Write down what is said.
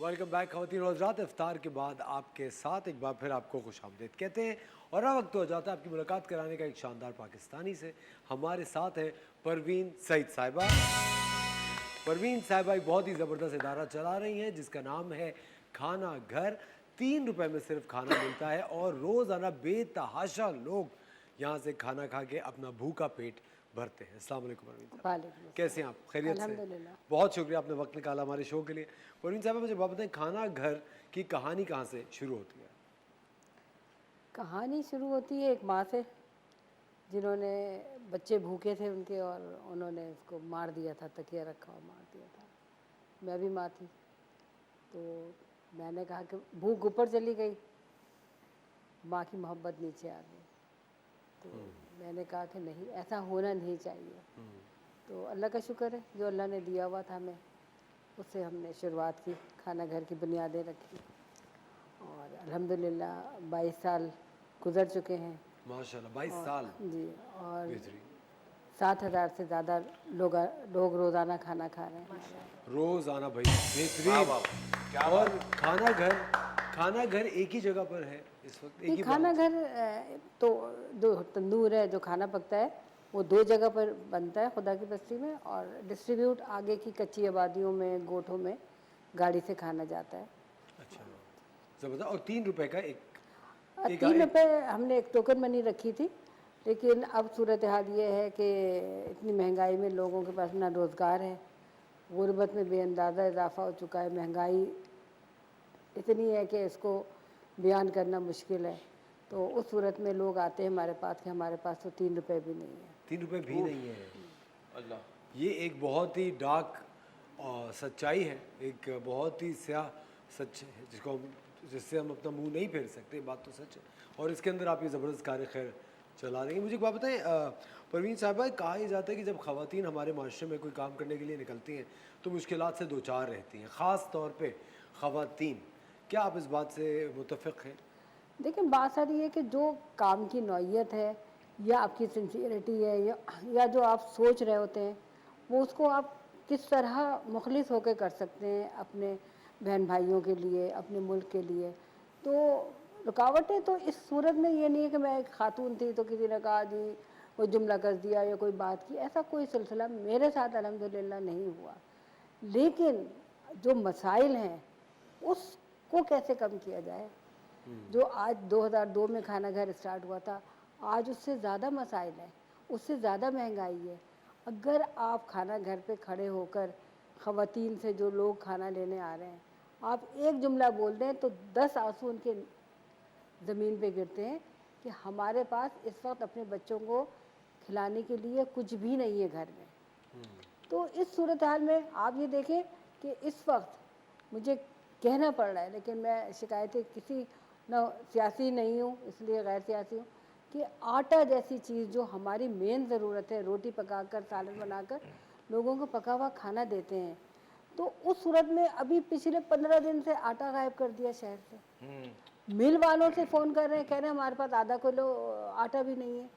Welcome back ख़वातीन और हज़रात। इफ्तार के बाद आपके साथ एक बार फिर आपको खुशामदीद कहते हैं और अब वक्त हो जाता है आपकी मुलाकात कराने का एक शानदार पाकिस्तानी से। हमारे साथ है परवीन सईद साहिबा। परवीन साहिबा एक बहुत ही ज़बरदस्त इदारा चला रही हैं जिसका नाम है खाना घर। 3 रुपए में सिर्फ खाना मिलता है और रोज़ाना बेतहाशा लोग यहाँ से खाना खा के अपना भूखा पेट भरते हैं। अस्सलाम वालेकुम परवीन साहब, कैसे हैं आप? खैरियत से? अल्हम्दुलिल्लाह। बहुत शुक्रिया, आपने वक्त निकाला हमारे शो के लिए। परवीन साहब मुझे बात बताएं, खाना घर की कहानी कहाँ से शुरू होती है? कहानी शुरू होती है एक माँ से जिन्होंने बच्चे भूखे थे उनके और उन्होंने उसको मार दिया था, तकिया रखा और मार दिया था। मैं भी माँ थी तो मैंने कहा कि भूख ऊपर चली गई, माँ की मोहब्बत नीचे आ गई। तो मैंने कहा कि नहीं, ऐसा होना नहीं चाहिए। तो अल्लाह का शुक्र है जो अल्लाह ने दिया हुआ था हमें, उससे हमने शुरुआत की, खाना घर की बुनियादें रखी और अल्हम्दुलिल्लाह 22 साल गुज़र चुके हैं। माशाल्लाह 22 साल जी, और बेहतरीन। 7,000 से ज़्यादा लोग रोज़ाना खाना खा रहे हैं। रोज़ाना भाई बेहतरीन। और खाना घर एक ही जगह पर है इस वक्त? एक ही खाना घर तो जो तंदूर है, जो खाना पकता है वो 2 जगह पर बनता है खुदा की बस्ती में, और डिस्ट्रीब्यूट आगे की कच्ची आबादियों में, गोठों में गाड़ी से खाना जाता है। अच्छा, ज़बरदस्त। और 3 रुपए का एक 3 रुपये हमने एक टोकन मनी रखी थी, लेकिन अब सूरत हाल ये है कि इतनी महंगाई में लोगों के पास ना रोज़गार है, गुर्बत में बेअंदाज़ा इजाफा हो चुका है, महंगाई इतनी है कि इसको बयान करना मुश्किल है। तो उस सूरत में लोग आते हैं हमारे पास कि हमारे पास तो 3 रुपये भी नहीं है। 3 रुपए भी नहीं है। अल्लाह, ये एक बहुत ही डार्क सच्चाई है, एक बहुत ही स्याह सच है जिससे हम अपना मुंह नहीं फेर सकते, बात तो सच है। और इसके अंदर आप ये ज़बरदस्त कार्य खैर चला रही हैं। मुझे एक बात बताएं परवीन साहिबा, कहा यह जाता है कि जब ख़वातीन हमारे माशरे में कोई काम करने के लिए निकलती हैं तो मुश्किलात से दो चार रहती हैं, ख़ास तौर पर ख़वातीन। क्या आप इस बात से मुतफ़िक़ हैं? देखिए, बात सारी है कि जो काम की नौइयत है या आपकी सिंसियरिटी है या जो आप सोच रहे होते हैं, वो उसको आप किस तरह मुखलिस होकर कर सकते हैं अपने बहन भाइयों के लिए, अपने मुल्क के लिए। तो रुकावटें तो इस सूरत में ये नहीं है कि मैं एक खातून थी तो किसी ने कहा जी कोई जुमला कर दिया या कोई बात की, ऐसा कोई सिलसिला मेरे साथ अल्हम्दुलिल्लाह नहीं हुआ। लेकिन जो मसाइल हैं उसको कैसे कम किया जाए, जो आज 2002 में खाना घर स्टार्ट हुआ था, आज उससे ज़्यादा मसाइल हैं, उससे ज़्यादा महंगाई है। अगर आप खाना घर पे खड़े होकर ख़वातीन से, जो लोग खाना लेने आ रहे हैं, आप एक जुमला बोल दें तो 10 आंसू उनके ज़मीन पे गिरते हैं कि हमारे पास इस वक्त अपने बच्चों को खिलाने के लिए कुछ भी नहीं है घर में। तो इस सूरत हाल में आप ये देखें कि इस वक्त मुझे कहना पड़ रहा है, लेकिन मैं शिकायतें किसी न सियासी नहीं हूँ, इसलिए गैर सियासी हूँ, कि आटा जैसी चीज़ जो हमारी मेन ज़रूरत है, रोटी पकाकर, सालन बनाकर लोगों को पका हुआ खाना देते हैं, तो उस सूरत में अभी पिछले 15 दिन से आटा गायब कर दिया शहर से। मिल वालों से फ़ोन कर रहे हैं, कह रहे हैं हमारे पास आधा किलो आटा भी नहीं है।